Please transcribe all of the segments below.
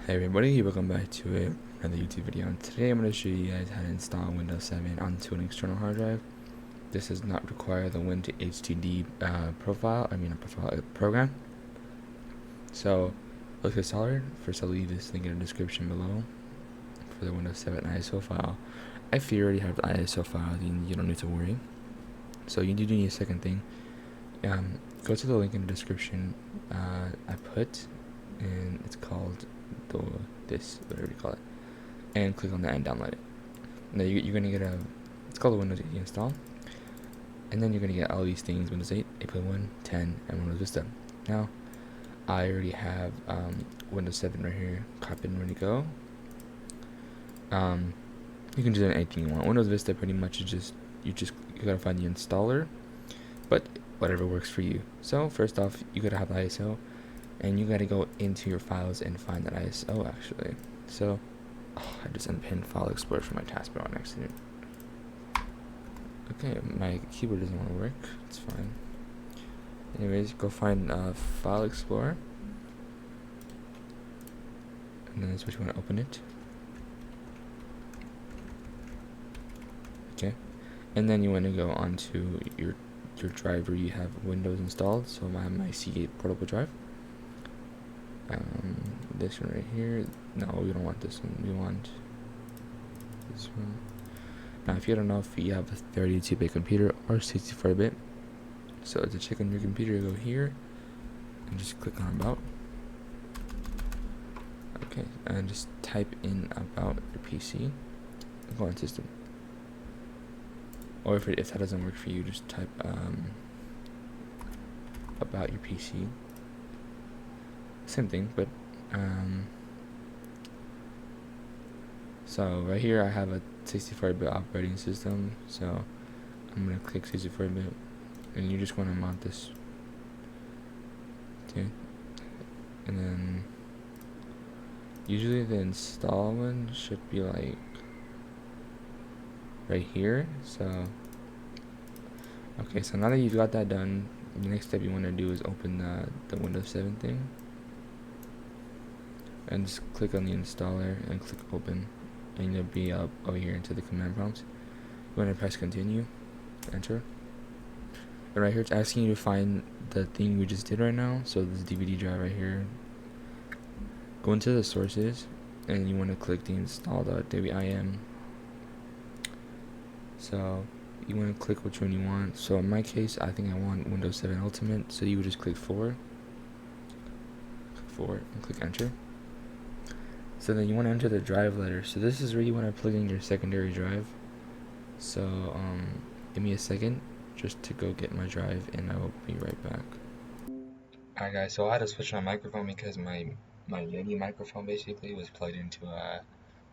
Hey everybody, welcome back to another YouTube video. And today I'm going to show you guys how to install Windows 7 onto an external hard drive. This does not require the WinHTD program. So let's get started. First I'll leave this link in the description below for the Windows 7 ISO file. If you already have the ISO file, then you don't need to worry. So you do need a second thing. Go to the link in the description I put, and it's called whatever you call it, and click on that and download it. Now you're gonna get it's called a Windows 8 install, and then you're gonna get all these things: Windows 8, 8.1, 10, and Windows Vista. Now I already have Windows 7 right here, copied and ready to go. You can do anything you want. Windows Vista pretty much is you gotta find the installer, but whatever works for you. So first off, you gotta have the ISO, and you gotta go into your files and find that ISO actually. So I just unpinned File Explorer from my taskbar on accident. Okay, my keyboard doesn't want to work. It's fine. Anyways, go find File Explorer, and then that's what you want to open it. Okay, and then you want to go onto your drive where you have Windows installed. So my Seagate portable drive. This one right here. No, we don't want this one. We want this one. Now, if you don't know if you have a 32-bit computer or 64-bit, so to check on your computer, go here and just click on About. Okay, and just type in About your PC. Go on System. Or if that doesn't work for you, just type About your PC. Same thing, but so right here I have a 64-bit operating system, so I'm gonna click 64-bit, and you just want to mount this. Okay, and then usually the install one should be like right here. So okay, so now that you've got that done, the next step you want to do is open the Windows 7 thing, and just click on the installer and click open, and you'll be up over here into the command prompt. You want to press continue, enter, and right here it's asking you to find the thing we just did right now. So this DVD drive right here, go into the sources, and you want to click the install.wim. So you want to click which one you want. So in my case, I think I want Windows 7 Ultimate, so you would just click 4, and click enter. So then you want to enter the drive letter. So this is where you want to plug in your secondary drive. So give me a second just to go get my drive, and I will be right back. Alright guys, so I had to switch my microphone because my Yeti microphone basically was plugged into a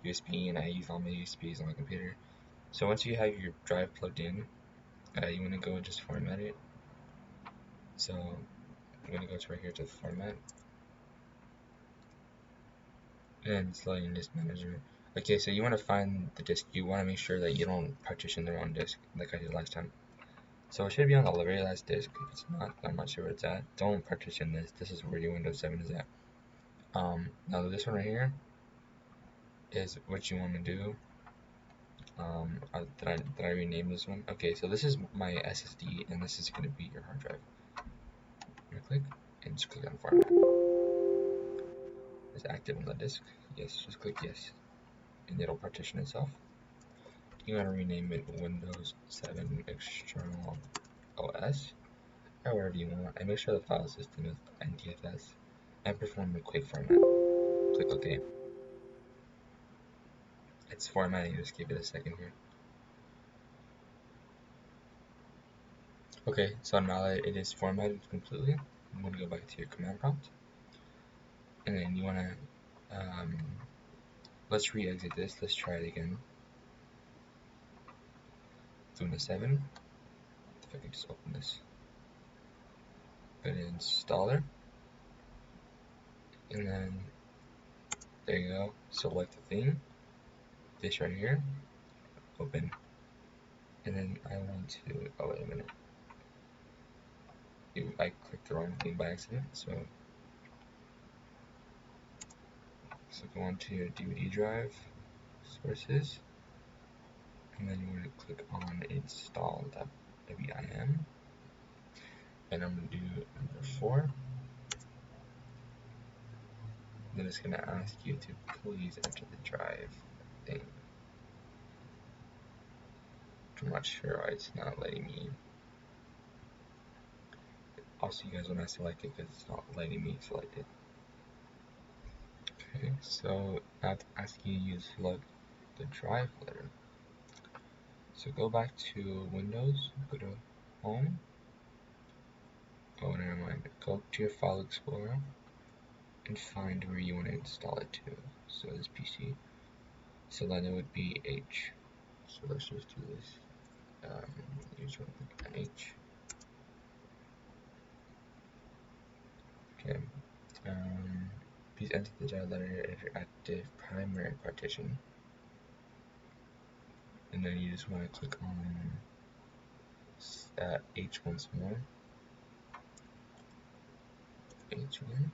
USB, and I use all my USBs on my computer. So once you have your drive plugged in, you want to go and just format it. So I'm going to go to right here to format, and it's loading disk manager. Okay, so you want to find the disk. You want to make sure that you don't partition the wrong disk like I did last time. So it should be on the very last disk. If it's not, I'm not sure where it's at. Don't partition this. This is where your Windows 7 is at. Now this one right here is what you want to do. Did I rename this one? Okay, so this is my SSD, and this is going to be your hard drive. I'm going to click, and just click on format. Is active on the disk? Yes, just click yes, and it'll partition itself. You want to rename it Windows 7 External OS, or whatever you want, and make sure the file system is NTFS, and perform a quick format. Click OK. It's formatting, just give it a second here. Okay, so now that it is formatted completely, I'm going to go back to your command prompt, and then you want to let's re-exit this. Let's try it again. Windows 7. If I can just open this. Go to installer, and then there you go. Select the thing. This right here. Open. And then I want to. Oh wait a minute. I clicked the wrong thing by accident. So So go onto your DVD drive, sources, and then you want to click on install.wim, and I'm going to do number 4. Then it's going to ask you to please enter the drive thing. I'm not sure why it's not letting me. Also, you guys want to select it because it's not letting me select it. Okay, so now it's asking you to select the drive letter. So go back to Windows, go to Home. Oh, never mind. Go to your File Explorer and find where you want to install it to. So this PC. So then it would be H. So let's just do this. Use one H. Okay. Please enter the drive letter at your active primary partition. And then you just want to click on H once more. H again.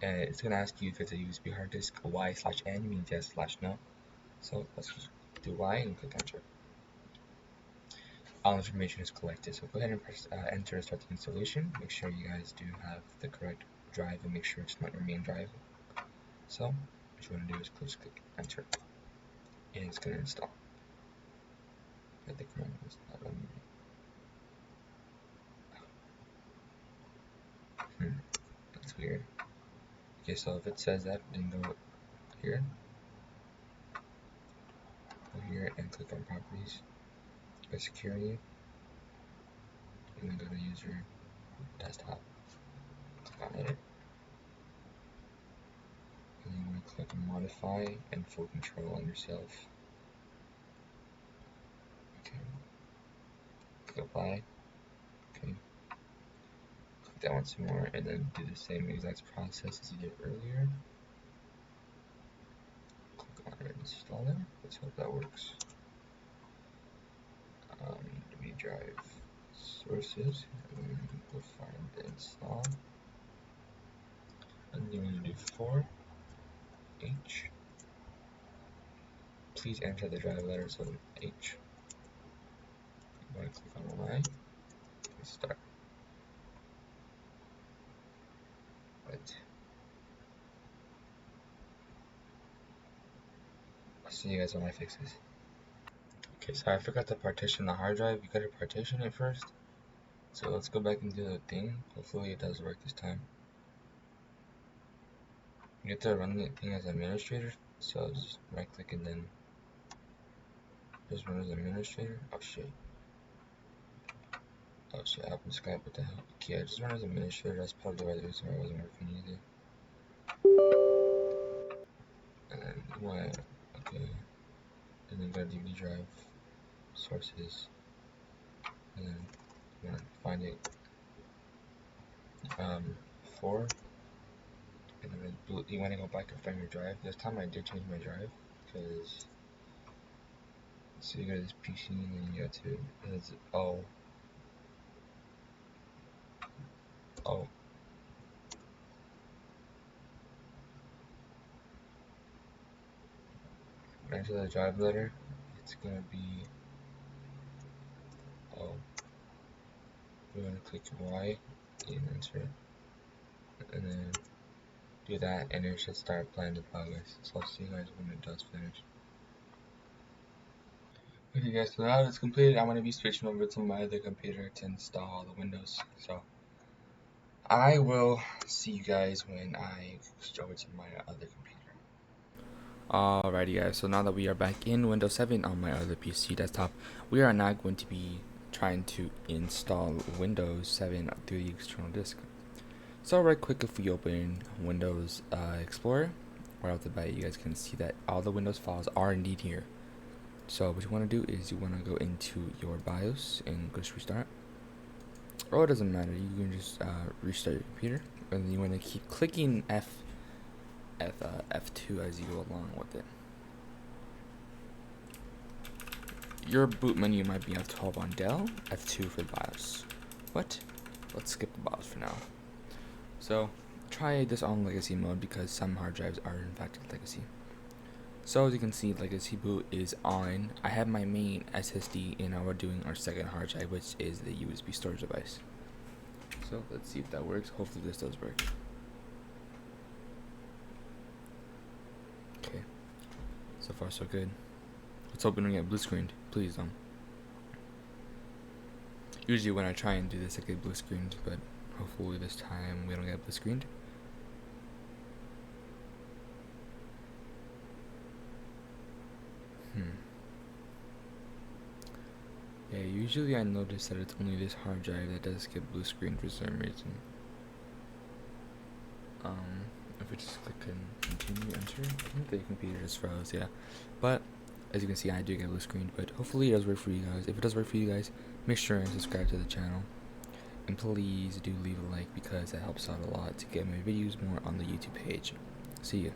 And it's going to ask you if it's a USB hard disk. Y/N means yes/no. So let's just do Y and click enter. All information is collected, so go ahead and press enter to start the installation. Make sure you guys do have the correct drive and make sure it's not your main drive. So what you want to do is just click enter, and it's going to install. I think that's weird. Okay, so if it says that, then go here and click on properties, go security, and then go to user desktop, click on edit, and then you want to click on modify and full control on yourself. Okay, click apply. Okay, click that once more, and then do the same exact process as you did earlier. Click on install it. Let's hope that works. DVD drive sources, and then go find the install, and you want to do 4H. Please enter the drive letter, so H. You want to click on Y and start. Right. I'll see you guys when I fix this. Okay, so I forgot to partition the hard drive. You gotta partition it first. So let's go back and do the thing. Hopefully it does work this time. You have to run the thing as administrator. So just right click and then just run as administrator. Oh shit. Oh shit, I opened Skype, what the hell? Okay, I just run as administrator. That's probably why the reason why it wasn't working either. And then what? Okay. And then go to DVD drive sources. And then you want to find it 4, and then you want to go back and find your drive. This time I did change my drive because so you go to this PC and then you go to enter the drive letter. It's gonna be you want to click Y and enter, and then do that, and it should start playing the progress. So I'll see you guys when it does finish. Okay guys, so now it's completed. I'm going to be switching over to my other computer to install all the Windows. So I will see you guys when I switch over to my other computer. Alrighty guys, so now that we are back in Windows 7 on my other PC desktop, we are now going to be trying to install Windows 7 through the external disk. So right quick, if we open Windows Explorer, right off the bat you guys can see that all the Windows files are indeed here. So what you want to do is you want to go into your BIOS and just restart. Or it doesn't matter, you can just restart your computer, and then you want to keep clicking F2 as you go along with it. Your boot menu might be F12 on Dell, F2 for the BIOS. But let's skip the BIOS for now. So try try this on legacy mode because some hard drives are in fact legacy. So as you can see, legacy boot is on. I have my main SSD and now we're doing our second hard drive, which is the USB storage device. So let's see if that works. Hopefully this does work. Okay, so far so good. Let's hope we don't get blue screened. Please don't. Usually when I try and do this I get blue screened, but hopefully this time we don't get blue screened. Yeah, usually I notice that it's only this hard drive that does get blue screen for some reason. If we just click and continue, enter, I think the computer just froze, yeah. But as you can see, I do get blue screen, but hopefully it does work for you guys. If it does work for you guys, make sure and subscribe to the channel. And please do leave a like because that helps out a lot to get my videos more on the YouTube page. See ya.